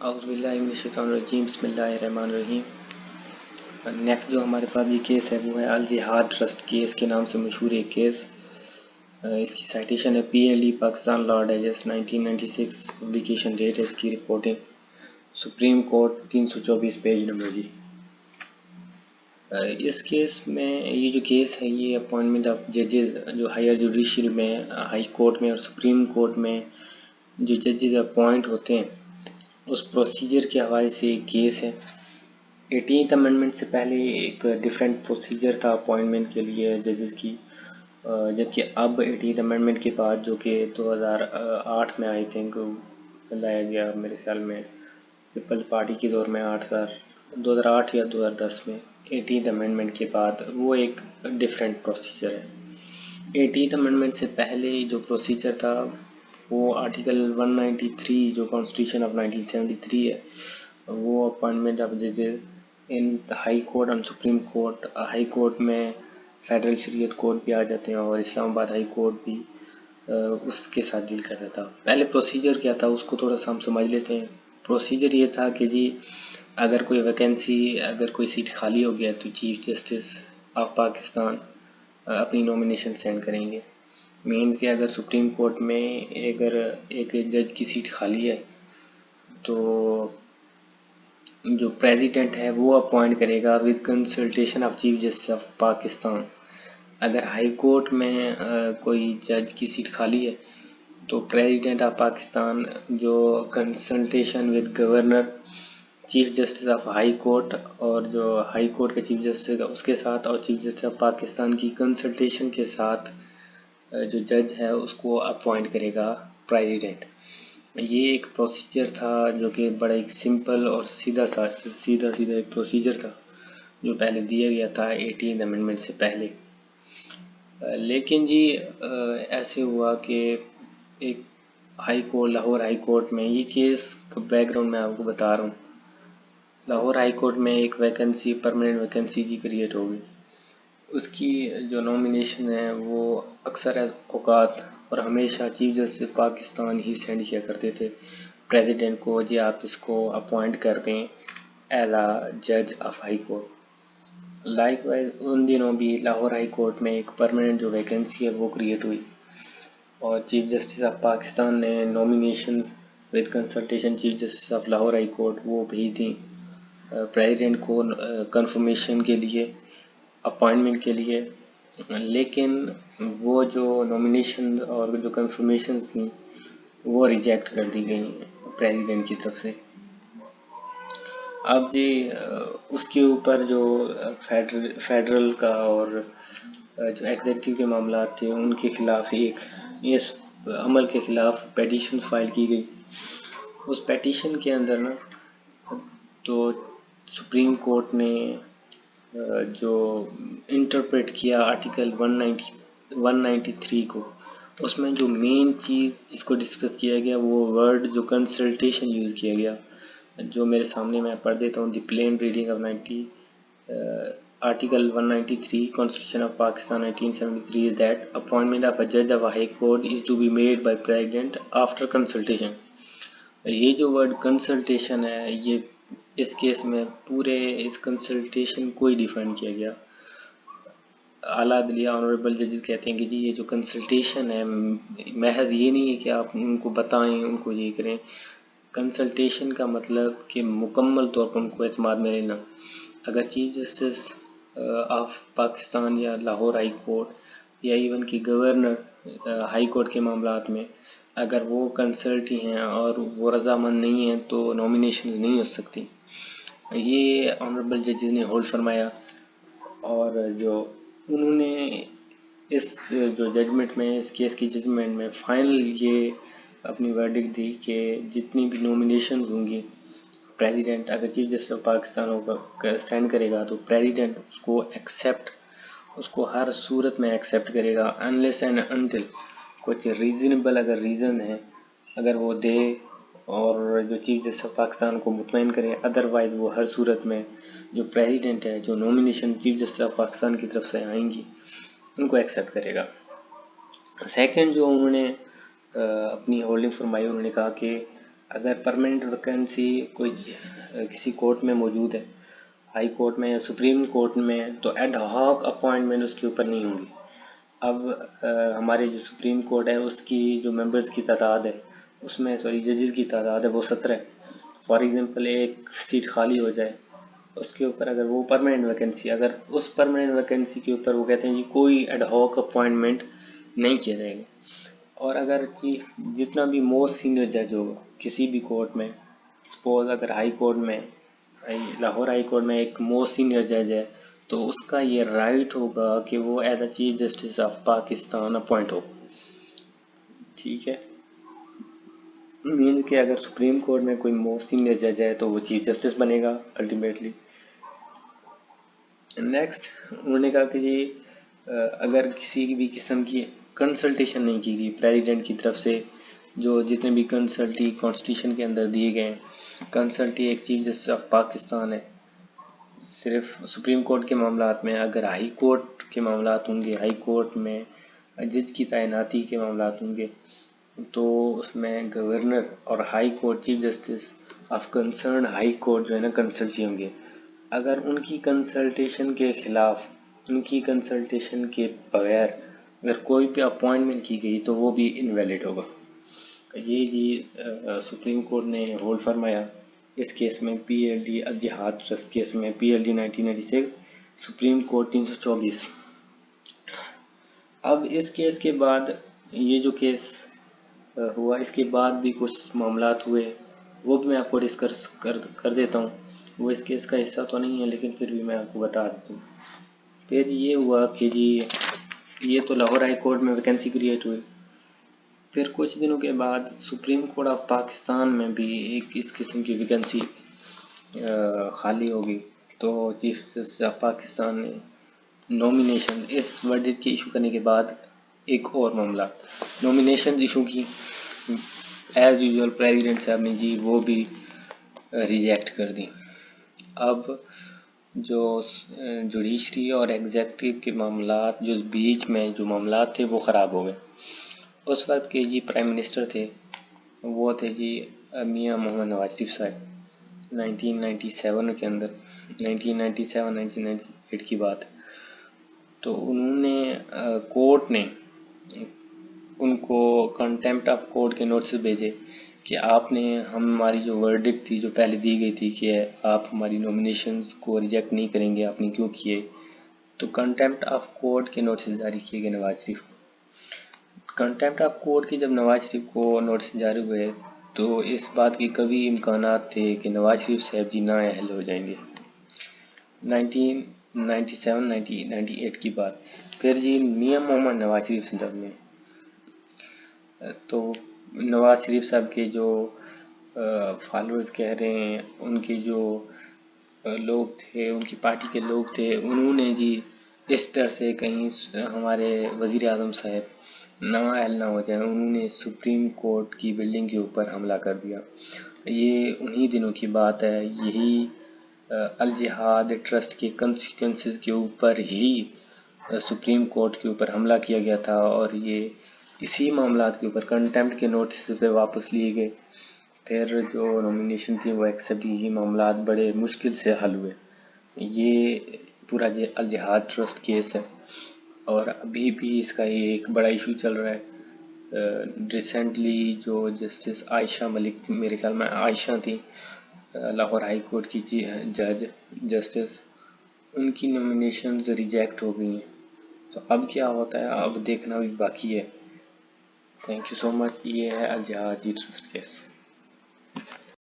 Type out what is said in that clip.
اعوذ باللہ من الشیطان الرجیم، بسم اللہ الرحمن الرحیم۔ نیکسٹ جو ہمارے پاس یہ کیس ہے وہ ہے الجہاد ٹرسٹ کیس کے نام سے مشہور ایک کیس۔ اس کی سائٹیشن ہے PLD Pakistan law digest 1996، publication date ہے اس کی reporting supreme court 324 page number جی۔ اس کیس میں یہ جو کیس ہے یہ اپوائنٹمنٹ آف ججز جو ہائر جوڈیشل میں ہائی کورٹ میں اور سپریم کورٹ میں جو ججز اپوائنٹ ہوتے ہیں اس پروسیجر کے حوالے سے ایک کیس ہے۔ 18th امنڈمنٹ سے پہلے ایک ڈیفرنٹ پروسیجر تھا اپوائنٹمنٹ کے لیے ججز کی، جبکہ اب 18th امنڈمنٹ کے بعد جو کہ 2008 میں آئی تھنک لایا گیا، میرے خیال میں پیپل پارٹی کے دور میں 2008 یا 2010 میں 18th امنڈمنٹ کے بعد وہ ایک ڈیفرنٹ پروسیجر ہے۔ 18th امنڈمنٹ سے پہلے جو پروسیجر تھا وہ آرٹیکل 193 جو کانسٹیٹیوشن آف 1973 ہے، وہ اپوائنٹمنٹ آف ججز ان ہائی کورٹ اور سپریم کورٹ۔ ہائی کورٹ میں فیڈرل شریعت کورٹ بھی آ جاتے ہیں اور اسلام آباد ہائی کورٹ بھی اس کے ساتھ ڈیل کرتا تھا۔ پہلے پروسیجر کیا تھا اس کو تھوڑا سا ہم سمجھ لیتے ہیں۔ پروسیجر یہ تھا کہ جی اگر کوئی ویکنسی، اگر کوئی سیٹ خالی ہو گیا تو چیف جسٹس آف پاکستان اپنی نومینیشن سینڈ کریں گے۔ مینز کہ اگر سپریم کورٹ میں اگر ایک جج کی سیٹ خالی ہے تو جو پریزیڈنٹ ہے وہ اپوائنٹ کرے گا with consultation of chief justice of Pakistan. اگر ہائی کورٹ میں کوئی جج کی سیٹ خالی ہے تو پریزیڈنٹ آف پاکستان جو consultation with governor, chief justice of high court اور جو ہائی کورٹ کا چیف جسٹس اس کے ساتھ اور چیف جسٹس آف پاکستان کی کنسلٹیشن کے ساتھ جو جج ہے اس کو اپوائنٹ کرے گا پریزیڈنٹ۔ یہ ایک پروسیجر تھا جو کہ بڑا ایک سمپل اور سیدھا ایک پروسیجر تھا جو پہلے دیا گیا تھا 18 امنڈمنٹ سے پہلے۔ لیکن جی ایسے ہوا کہ ایک high court, Lahore high court میں یہ کیس کا بیک گراؤنڈ میں آپ کو بتا رہا ہوں۔ لاہور ہائی کورٹ میں ایک ویکنسی، پرماننٹ ویکنسی جی کریٹ ہو گئی۔ اس کی جو نومینیشن ہے وہ اکثر اوقات اور ہمیشہ چیف جسٹس پاکستان ہی سینڈ کیا کرتے تھے پریزیڈنٹ کو، جی آپ اس کو اپوائنٹ کر دیں ایز اے جج of high court. Like wise ان دنوں بھی لاہور ہائی کورٹ میں ایک پرماننٹ جو ویکنسی ہے وہ کریٹ ہوئی اور چیف جسٹس آف پاکستان نے nominations with consultation chief justice of Lahore high court وہ بھیج دیں پریزیڈنٹ کو کنفرمیشن کے لیے، اپوائنٹمنٹ کے لیے۔ لیکن وہ جو نومینیشن اور جو کنفرمیشن تھیں وہ ریجیکٹ کر دی گئیں پریزیڈنٹ کی طرف سے۔ اب جی اس کے اوپر جو فیڈرل کا اور جو ایگزیکٹو کے معاملات تھے ان کے خلاف ایک اس عمل کے خلاف پیٹیشن فائل کی گئی۔ اس پیٹیشن کے اندر نا تو سپریم کورٹ نے جو انٹرپریٹ کیا آرٹیکل 193 کو، اس میں جو مین چیز جس کو ڈسکس کیا گیا وہ ورڈ جو کنسلٹیشن یوز کیا گیا، جو میرے سامنے میں پڑھ دیتا ہوں۔ The plain reading of article 193 Constitution of Pakistan 1973 is that appointment of a judge of a high court is to be made by president after consultation۔ یہ جو ورڈ کنسلٹیشن ہے یہ اس کیس میں پورے اس کنسلٹیشن کو ہی ڈیفائن کیا گیا۔ اعلیٰ عدلیہ آنریبل ججز کہتے ہیں کہ جی یہ جو کنسلٹیشن ہے محض یہ نہیں ہے کہ آپ ان کو بتائیں، ان کو یہ کریں۔ کنسلٹیشن کا مطلب کہ مکمل طور پر ان کو اعتماد میں لینا۔ اگر چیف جسٹس آف پاکستان یا لاہور ہائی کورٹ یا ایون کہ گورنر ہائی کورٹ کے معاملات میں اگر وہ کنسلٹی ہیں اور وہ رضامند نہیں ہیں تو نومینیشن نہیں ہو سکتی۔ یہ آنریبل ججز نے ہولڈ فرمایا اور جو انہوں نے اس جو ججمنٹ میں، اس کیس کی ججمنٹ میں فائنل یہ اپنی ورڈکٹ دی کہ جتنی بھی نومینیشن ہوں گی پریزیڈنٹ اگر چیف جسٹس آف پاکستان ہوگا سینڈ کرے گا تو پریزیڈنٹ اس کو ایکسیپٹ، اس کو ہر صورت میں ایکسیپٹ کرے گا انلیس اینڈ انٹل کچھ ریزنیبل اگر ریزن ہے اگر وہ دے اور جو چیف جسٹس آف پاکستان کو مطمئن کرے، ادروائز وہ ہر صورت میں جو پریزیڈنٹ ہے جو nomination chief justice of Pakistan کی طرف سے آئیں گی ان کو ایکسیپٹ کرے گا۔ سیکنڈ جو انہوں نے اپنی ہولڈنگ فرمائی، انہوں نے کہا کہ اگر پرماننٹ ویکینسی کوئی کسی کورٹ میں موجود ہے، ہائی کورٹ میں یا سپریم کورٹ میں، تو ایڈ ہاک اپوائنٹمنٹ اس کے اوپر نہیں ہوں گی۔ اب ہمارے جو سپریم کورٹ ہے اس کی جو ممبرز کی تعداد ہے، اس میں ججز کی تعداد ہے وہ 17 ہے۔ فار ایگزامپل ایک سیٹ خالی ہو جائے، اس کے اوپر اگر وہ پرماننٹ ویکینسی، اگر اس پرماننٹ ویکینسی کے اوپر وہ کہتے ہیں جی کوئی ایڈ ہاک اپوائنٹمنٹ نہیں کیا جائے گا، اور اگر جتنا بھی موسٹ سینئر جج ہوگا کسی بھی کورٹ میں، سپوز اگر ہائی کورٹ میں، لاہور ہائی کورٹ میں ایک موسٹ سینئر جج ہے، تو اس کا یہ رائٹ ہوگا کہ وہ as a chief justice of Pakistan appoint ہو۔ ٹھیک ہے، مین کہ اگر سپریم کورٹ میں کوئی موسٹ سینئر جج ہے تو وہ چیف جسٹس بنے گا الٹیمیٹلی۔ نیکسٹ انہوں نے کہا کہ اگر کسی بھی قسم کی کنسلٹیشن نہیں کی گئی پریزیڈنٹ کی طرف سے، جو جتنے بھی کنسلٹی کانسٹیٹیوشن کے اندر دیے گئے ہیں، کنسلٹی ایک چیف جسٹس آف پاکستان ہے صرف سپریم کورٹ کے معاملات میں۔ اگر ہائی کورٹ کے معاملات ہوں گے، ہائی کورٹ میں جج کی تعیناتی کے معاملات ہوں گے، تو اس میں گورنر اور high court chief justice of concern high court جو ہے نا کنسلٹی ہوں گے۔ اگر ان کی کنسلٹیشن کے خلاف، ان کی کنسلٹیشن کے بغیر اگر کوئی بھی اپوائنٹمنٹ کی گئی تو وہ بھی انویلڈ ہوگا۔ یہ جی سپریم کورٹ نے ہولڈ فرمایا اس کیس میں، P L D Al Jihad trust case میں، P L D 1996 supreme court 324۔ اب اس کیس کے بعد، یہ جو کیس ہوا اس کے بعد بھی کچھ معاملات ہوئے، وہ بھی میں آپ کو ڈسکس کر دیتا ہوں۔ وہ اس کیس کا حصہ تو نہیں ہے لیکن پھر بھی میں آپ کو بتا دیتا ہوں۔ پھر یہ ہوا کہ جی یہ تو لاہور ہائی کورٹ میں ویکینسی کریٹ ہوئی، پھر کچھ دنوں کے بعد سپریم کورٹ آف پاکستان میں بھی ایک اس قسم کی ویکینسی خالی ہوگی، تو چیف جسٹس آف پاکستان نے نومینیشن اس ورڈکٹ کے ایشو کرنے کے بعد ایک اور معاملہ نومینیشن ایشو کی، ایز یوزول پریزیڈنٹ صاحب نے جی وہ بھی ریجیکٹ کر دی۔ اب جو جوڈیشری اور ایگزیکٹو کے معاملات جو بیچ میں جو معاملات تھے وہ خراب ہو گئے۔ اس وقت کے جی پرائم منسٹر تھے وہ تھے جی میاں محمد نواز شریف صاحب، 1997 کے اندر، 1997-1998 کی بات۔ تو انہوں نے کورٹ نے ان کو کنٹیمپٹ آف کورٹ کے نوٹس بھیجے کہ آپ نے ہماری جو ورڈکٹ تھی جو پہلے دی گئی تھی کہ آپ ہماری نومینیشنز کو ریجیکٹ نہیں کریں گے، آپ نے کیوں کیے؟ تو کنٹیمپٹ آف کورٹ کے نوٹس جاری کیے گئے نواز شریف کو۔ کنٹیمپٹ آف کورٹ کی جب نواز شریف کو نوٹس جاری ہوئے تو اس بات کی کبھی امکانات تھے کہ نواز شریف صاحب جی نااہل ہو جائیں گے۔ 1997-1998 کی بات۔ پھر جی میاں محمد نواز شریف صاحب نے، تو نواز شریف صاحب کے جو فالوورز کہہ رہے ہیں، ان کے جو لوگ تھے، ان کی پارٹی کے لوگ تھے، انہوں نے جی اس طرح سے کہیں ہمارے وزیر اعظم صاحب نااہل نہ ہو جائیں، انہوں نے سپریم کورٹ کی بلڈنگ کے اوپر حملہ کر دیا۔ یہ انہی دنوں کی بات ہے، یہی الجہاد ٹرسٹ کے کنسیکوینسز کے اوپر ہی سپریم کورٹ کے اوپر حملہ کیا گیا تھا، اور یہ اسی معاملات کے اوپر کنٹیمپٹ کے نوٹس پہ واپس لیے گئے۔ پھر جو نومینیشن تھی وہ ایکسیپٹ کی، یہ معاملات بڑے مشکل سے حل ہوئے۔ یہ پورا الجہاد ٹرسٹ کیس ہے، اور ابھی بھی اس کا ایک بڑا ایشو چل رہا ہے۔ ریسنٹلی جو جسٹس عائشہ ملک، میرے خیال میں عائشہ تھی، لاہور ہائی کورٹ کی جج جسٹس، ان کی نومینیشنز ریجیکٹ ہو گئی ہیں۔ تو اب کیا ہوتا ہے اب دیکھنا بھی باقی ہے۔ تھینک یو سو مچ۔ یہ ہے الجہاد ٹرسٹ کیس۔